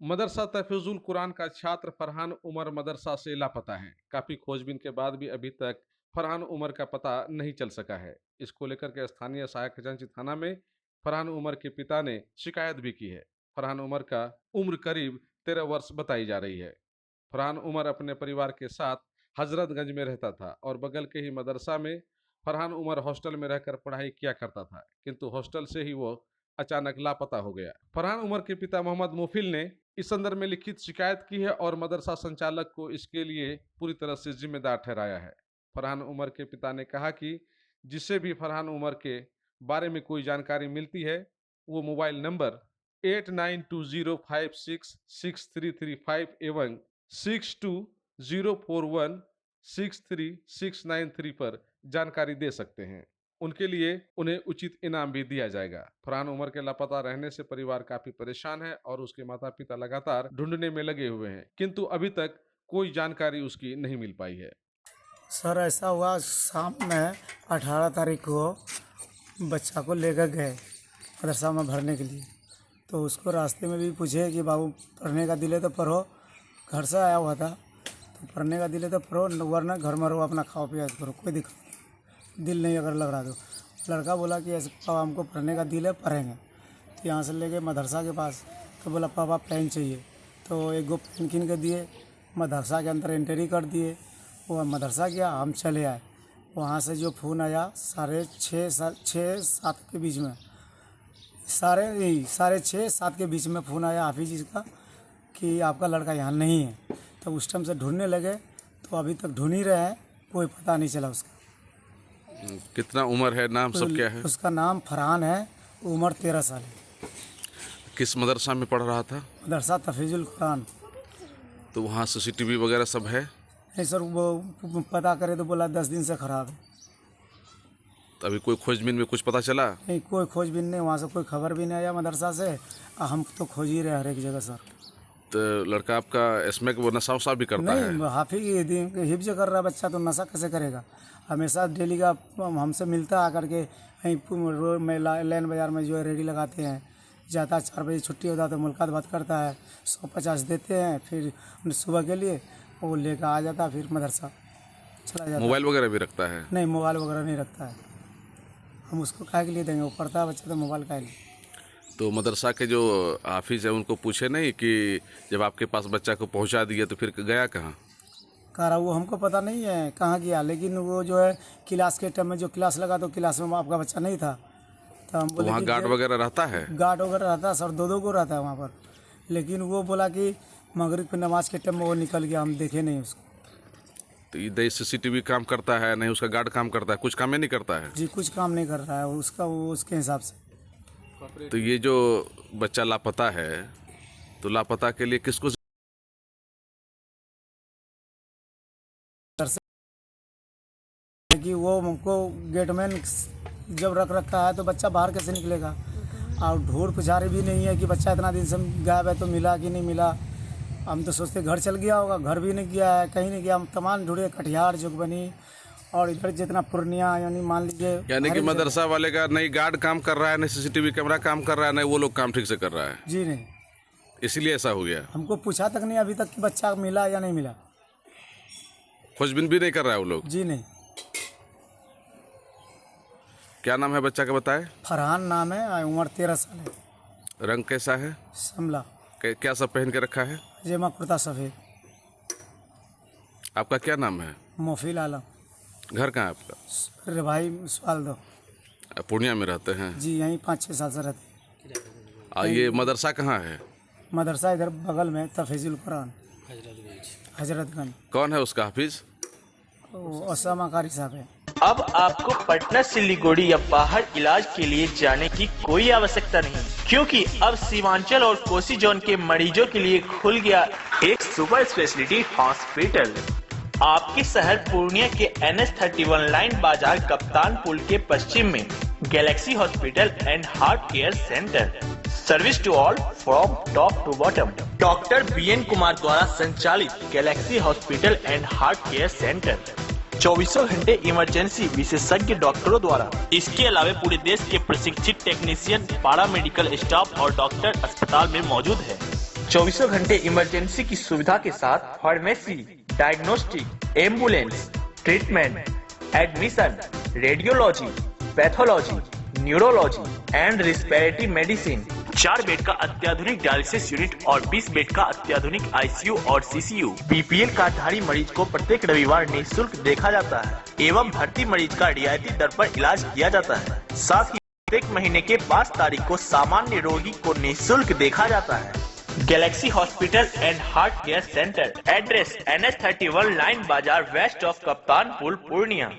मदरसा तहफ़्फ़ुज़ुल कुरान का छात्र फरहान उमर मदरसा से लापता है। काफ़ी खोजबीन के बाद भी अभी तक फरहान उमर का पता नहीं चल सका है। इसको लेकर के स्थानीय सहायक खजांची थाना में फरहान उमर के पिता ने शिकायत भी की है। फरहान उमर का उम्र करीब 13 वर्ष बताई जा रही है। फरहान उमर अपने परिवार के साथ हजरतगंज में रहता था और बगल के ही मदरसा में फरहान उमर हॉस्टल में रहकर पढ़ाई किया करता था, किंतु हॉस्टल से ही वो अचानक लापता हो गया। फरहान उमर के पिता मोहम्मद मोफिल ने इस संदर्भ में लिखित शिकायत की है और मदरसा संचालक को इसके लिए पूरी तरह से जिम्मेदार ठहराया है। फरहान उमर के पिता ने कहा कि जिससे भी फरहान उमर के बारे में कोई जानकारी मिलती है, वो मोबाइल नंबर 8920566335 एवं 6204163693 पर जानकारी दे सकते हैं। उनके लिए उन्हें उचित इनाम भी दिया जाएगा। फरहान उमर के लापता रहने से परिवार काफी परेशान है और उसके माता पिता लगातार ढूंढने में लगे हुए हैं, किंतु अभी तक कोई जानकारी उसकी नहीं मिल पाई है। सर ऐसा हुआ, शाम में 18 तारीख को बच्चा को लेकर गए मदरसा में भरने के लिए। तो उसको रास्ते में भी पूछे कि बाबू पढ़ने का दिल है तो पढ़ो, घर से आया हुआ था तो पढ़ने का दिल है तो पढ़ो, वरना घर में रहो, अपना खाओ पिया करो, कोई दिक्कत नहीं, दिल नहीं अगर लग रहा तो। लड़का बोला कि ऐसे पापा हमको पढ़ने का दिल है, पढ़ेंगे। तो यहाँ से ले गए मदरसा के पास, तो बोला पापा पेन चाहिए, तो एक गो पेन किन के दिए, मदरसा के अंदर एंट्री कर दिए। वो मदरसा गया, हम चले आए। वहाँ से जो फ़ोन आया 6:30-7 के बीच में, 6:30-7 के बीच में फ़ोन आया हाफिज जी का कि आपका लड़का यहाँ नहीं है। तो उस टाइम से ढूंढने लगे, तो अभी तक ढूंढ ही रहे हैं, कोई पता नहीं चला उसका। कितना उम्र है, नाम सब क्या है? उसका नाम फरहान है, उम्र 13 साल है। किस मदरसा में पढ़ रहा था? मदरसा तहफ़्फ़ुज़ुल कुरान। तो वहाँ CCTV वगैरह सब है? नहीं सर, वो पता करे तो बोला 10 दिन से ख़राब है। तो अभी कोई खोजबीन में कुछ पता चला? नहीं, कोई खोजबीन नहीं, वहाँ से कोई खबर भी नहीं आया मदरसा से। हम तो खोज ही रहे हर एक जगह सर। तो लड़का आपका इसमें वो नशा वशा भी करता है? नहीं, हाफिज हिफ्ज कर रहा बच्चा, तो नशा कैसे करेगा? हमेशा डेली का हमसे मिलता आकर के, कहीं रोड में लाइन बाज़ार में जो है रेडी लगाते हैं, जाता 4 बजे छुट्टी होता है तो मुलाकात बात करता है, 150 देते हैं, फिर सुबह के लिए वो लेकर आ जाता, फिर मदरसा चला जाता। मोबाइल वगैरह भी रखता है? नहीं, मोबाइल वगैरह नहीं रखता है। हम उसको काहे के लिए देंगे, वो पढ़ता है बच्चा, तो मोबाइल काहे लिए? तो मदरसा के जो हाफिज है उनको पूछे नहीं कि जब आपके पास बच्चा को पहुंचा दिया तो फिर गया कहाँ? कह रहा वो हमको पता नहीं है कहाँ गया, लेकिन वो जो है क्लास के टाइम में जो क्लास लगा तो क्लास में आपका बच्चा नहीं था। तो हम बोले वहाँ गार्ड वगैरह रहता है? गार्ड वगैरह रहता है सर, 2-2 को रहता है वहाँ पर, लेकिन वो बोला कि मगरिब की नमाज के टाइम में वो निकल गया, हम देखे नहीं उसको। तो इधर CCTV काम करता है नहीं, उसका गार्ड काम करता है, कुछ काम ही नहीं करता है? जी, कुछ काम नहीं कर रहा है उसका, वो उसके हिसाब से। तो ये जो बच्चा लापता है, तो लापता के लिए किसको कि वो हमको गेटमैन जब रख रखा है तो बच्चा बाहर कैसे निकलेगा? और ढूंढ पुछारी भी नहीं है कि बच्चा इतना दिन से गायब है तो मिला कि नहीं मिला। हम तो सोचते घर चल गया होगा, घर भी नहीं गया है, कहीं नहीं गया। हम तमाम ढूंढे, कटिहार, जोगबनी और इधर जितना पूर्णिया, यानी मान लीजिए। यानी कि मदरसा वाले का नहीं गार्ड काम कर रहा है, नहीं CCTV कैमरा काम कर रहा है, नहीं वो लोग काम ठीक से कर रहा है? जी नहीं, इसीलिए ऐसा हो गया। हमको पूछा तक नहीं अभी तक कि बच्चा मिला या नहीं मिला। खोजबीन भी नहीं कर रहा है वो लोग? जी नहीं। क्या नाम है बच्चा का बताए? फरहान नाम है, उम्र 13 साल है। रंग कैसा है? समला। क्या सब पहन के रखा है? जेमा कुर्ता सफ़ेद। आपका क्या नाम है? मोफिल आलम। घर कहाँ है आपका? अरे भाई सवाल दो। पूर्णिया में रहते हैं? जी, यहीं 5-6 साल से रहते हैं। ये मदरसा कहाँ है? मदरसा इधर बगल में तहफ़्फ़ुज़ुल कुरान, हजरतगंज। कौन है उसका हाफिज? ओसामा कारी साहब है। अब आपको पटना, सिलीगुड़ी या बाहर इलाज के लिए जाने की कोई आवश्यकता नहीं, क्योंकि अब सीमांचल और कोसी जोन के मरीजों के लिए खुल गया एक सुपर स्पेशलिटी हॉस्पिटल। आपके शहर पूर्णिया के NH31 लाइन बाजार कप्तान पुल के पश्चिम में Galaxy Hospital and Heart Care Centre. Service to all from top to bottom. Doctor BN Kumar द्वारा संचालित Galaxy Hospital and Heart Care Centre 24 घंटे इमरजेंसी विशेषज्ञ डॉक्टरों द्वारा। इसके अलावा पूरे देश के प्रशिक्षित टेक्नीशियन, पारा मेडिकल स्टाफ और डॉक्टर अस्पताल में मौजूद है। 24 घंटे इमरजेंसी की सुविधा के साथ pharmacy, diagnostic, ambulance, treatment, admission, radiology, pathology, neurology and respiratory medicine. 4 bed का अत्याधुनिक डायलिसिस यूनिट और 20 बेड का अत्याधुनिक आईसीयू और सीसीयू। बीपीएल कार्डधारी मरीज को प्रत्येक रविवार निःशुल्क देखा जाता है एवं भर्ती मरीज का रियायती दर पर इलाज किया जाता है। साथ ही प्रत्येक महीने के 5 तारीख को सामान्य रोगी को निःशुल्क देखा जाता है। Galaxy Hospital and Heart Care centre, address NH31 line बाजार वेस्ट ऑफ कप्तानपुर, पूर्णिया।